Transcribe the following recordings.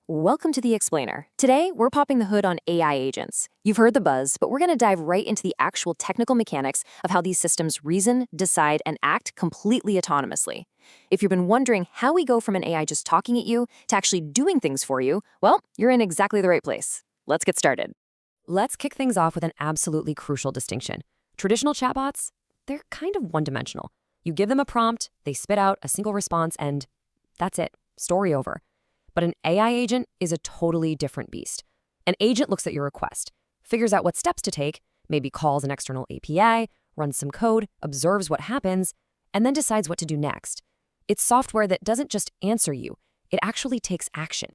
Welcome to the Explainer. Today, we're popping the hood on AI agents. You've heard the buzz, but we're going to dive right into the actual technical mechanics of how these systems reason, decide, and act completely autonomously. If you've been wondering how we go from an AI just talking at you to actually doing things for you, well, you're in exactly the right place. Let's get started. Let's kick things off with an absolutely crucial distinction. Traditional chatbots, they're kind of one-dimensional. You give them a prompt, they spit out a single response, and that's it. Story over. But an AI agent is a totally different beast. An agent looks at your request, figures out what steps to take, maybe calls an external API, runs some code, observes what happens, and then decides what to do next. It's software that doesn't just answer you, it actually takes action.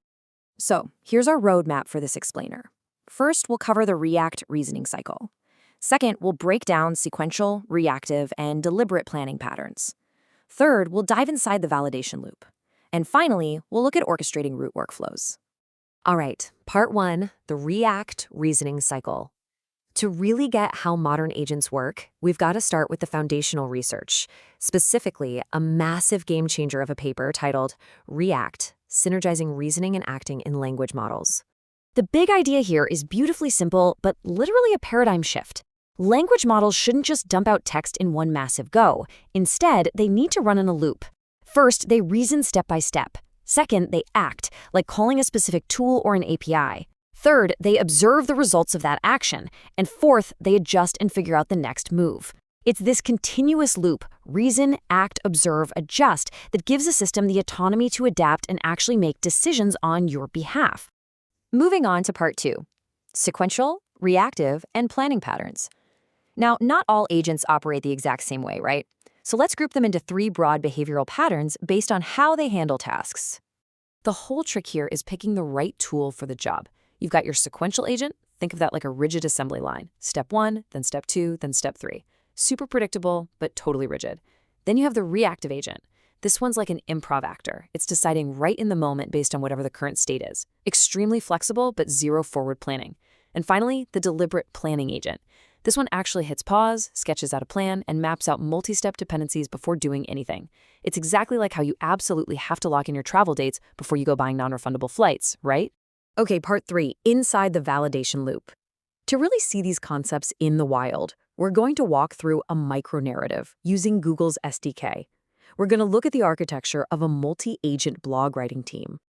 So here's our roadmap for this explainer. First, we'll cover the React reasoning cycle. Second, we'll break down sequential, reactive, and deliberate planning patterns. Third, we'll dive inside the validation loop. And finally, we'll look at orchestrating root workflows. All right, part one, the React reasoning cycle. To really get how modern agents work, we've got to start with the foundational research, specifically a massive game changer of a paper titled React, Synergizing Reasoning and Acting in Language Models. The big idea here is beautifully simple, but literally a paradigm shift. Language models shouldn't just dump out text in one massive go. Instead, they need to run in a loop. First, they reason step by step. Second, they act, like calling a specific tool or an API. Third, they observe the results of that action. And fourth, they adjust and figure out the next move. It's this continuous loop, reason, act, observe, adjust, that gives a system the autonomy to adapt and actually make decisions on your behalf. Moving on to part two, sequential, reactive, and planning patterns. Now, not all agents operate the exact same way, right? So let's group them into three broad behavioral patterns based on how they handle tasks. The whole trick here is picking the right tool for the job. You've got your sequential agent. Think of that like a rigid assembly line. Step one, then step two, then step three. Super predictable, but totally rigid. Then you have the reactive agent. This one's like an improv actor. It's deciding right in the moment based on whatever the current state is. Extremely flexible, but zero forward planning. And finally, the deliberate planning agent. This one actually hits pause, sketches out a plan, and maps out multi-step dependencies before doing anything. It's exactly like how you absolutely have to lock in your travel dates before you go buying non-refundable flights, right? Okay, part three, inside the validation loop. To really see these concepts in the wild, we're going to walk through a micro-narrative using Google's SDK. We're going to look at the architecture of a multi-agent blog writing team.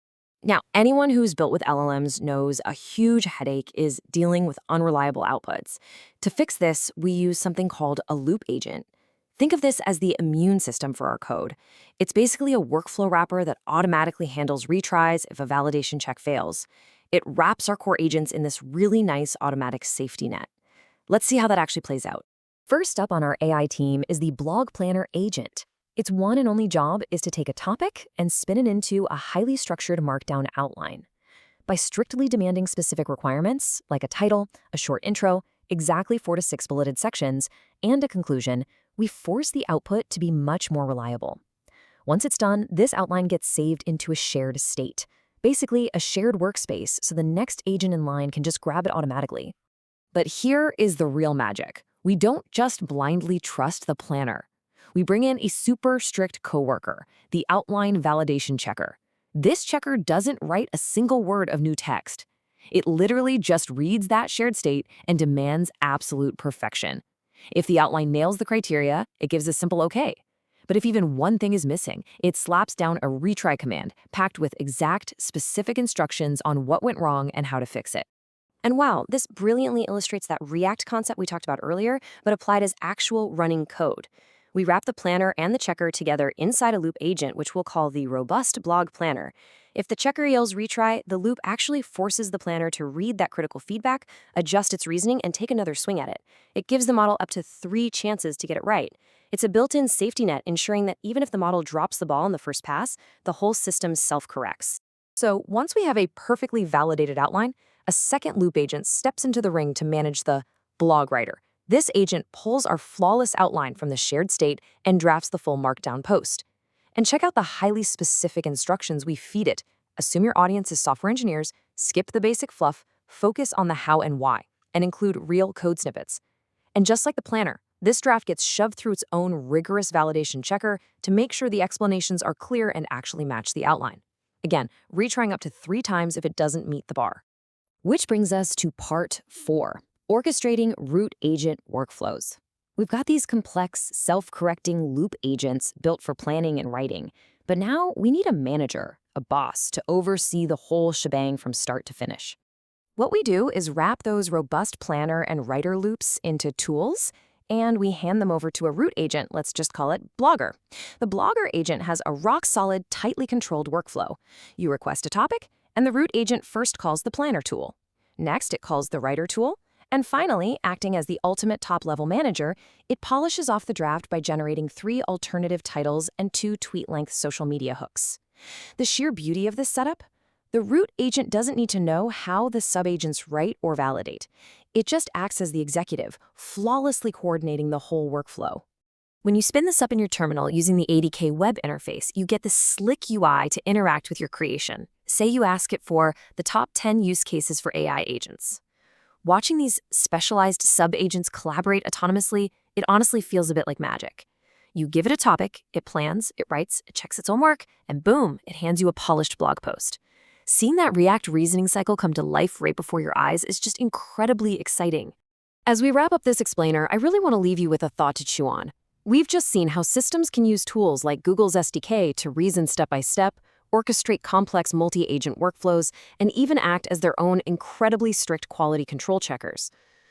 Now, anyone who's built with LLMs knows a huge headache is dealing with unreliable outputs. To fix this, we use something called a loop agent. Think of this as the immune system for our code. It's basically a workflow wrapper that automatically handles retries if a validation check fails. It wraps our core agents in this really nice automatic safety net. Let's see how that actually plays out. First up on our AI team is the blog planner agent. Its one and only job is to take a topic and spin it into a highly structured markdown outline. By strictly demanding specific requirements, like a title, a short intro, exactly 4 to 6 bulleted sections, and a conclusion, we force the output to be much more reliable. Once it's done, this outline gets saved into a shared state, basically a shared workspace so the next agent in line can just grab it automatically. But here is the real magic. We don't just blindly trust the planner. We bring in a super strict coworker, the outline validation checker. This checker doesn't write a single word of new text. It literally just reads that shared state and demands absolute perfection. If the outline nails the criteria, it gives a simple OK. But if even one thing is missing, it slaps down a retry command packed with exact, specific instructions on what went wrong and how to fix it. And wow, this brilliantly illustrates that React concept we talked about earlier, but applied as actual running code. We wrap the planner and the checker together inside a loop agent, which we'll call the robust blog planner. If the checker yells retry, the loop actually forces the planner to read that critical feedback, adjust its reasoning, and take another swing at it. It gives the model up to 3 chances to get it right. It's a built-in safety net, ensuring that even if the model drops the ball in the first pass, the whole system self-corrects. So once we have a perfectly validated outline, a second loop agent steps into the ring to manage the blog writer. This agent pulls our flawless outline from the shared state and drafts the full markdown post. And check out the highly specific instructions we feed it. Assume your audience is software engineers, skip the basic fluff, focus on the how and why, and include real code snippets. And just like the planner, this draft gets shoved through its own rigorous validation checker to make sure the explanations are clear and actually match the outline. Again, retrying up to 3 times if it doesn't meet the bar. Which brings us to part 4, orchestrating root agent workflows. We've got these complex, self-correcting loop agents built for planning and writing, but now we need a manager, a boss, to oversee the whole shebang from start to finish. What we do is wrap those robust planner and writer loops into tools, and we hand them over to a root agent, let's just call it Blogger. The Blogger agent has a rock-solid, tightly controlled workflow. You request a topic, and the root agent first calls the planner tool. Next, it calls the writer tool. And finally, acting as the ultimate top-level manager, it polishes off the draft by generating 3 alternative titles and 2 tweet-length social media hooks. The sheer beauty of this setup? The root agent doesn't need to know how the subagents write or validate. It just acts as the executive, flawlessly coordinating the whole workflow. When you spin this up in your terminal using the ADK web interface, you get this slick UI to interact with your creation. Say you ask it for the top 10 use cases for AI agents. Watching these specialized sub-agents collaborate autonomously, it honestly feels a bit like magic. You give it a topic, it plans, it writes, it checks its own work, and boom, it hands you a polished blog post. Seeing that React reasoning cycle come to life right before your eyes is just incredibly exciting. As we wrap up this explainer, I really want to leave you with a thought to chew on. We've just seen how systems can use tools like Google's SDK to reason step by step, orchestrate complex multi-agent workflows, and even act as their own incredibly strict quality control checkers.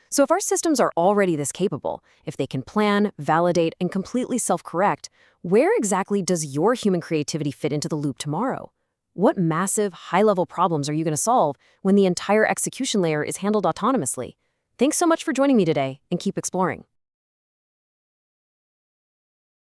So if our systems are already this capable, if they can plan, validate, and completely self-correct, where exactly does your human creativity fit into the loop tomorrow? What massive, high-level problems are you going to solve when the entire execution layer is handled autonomously? Thanks so much for joining me today, and keep exploring.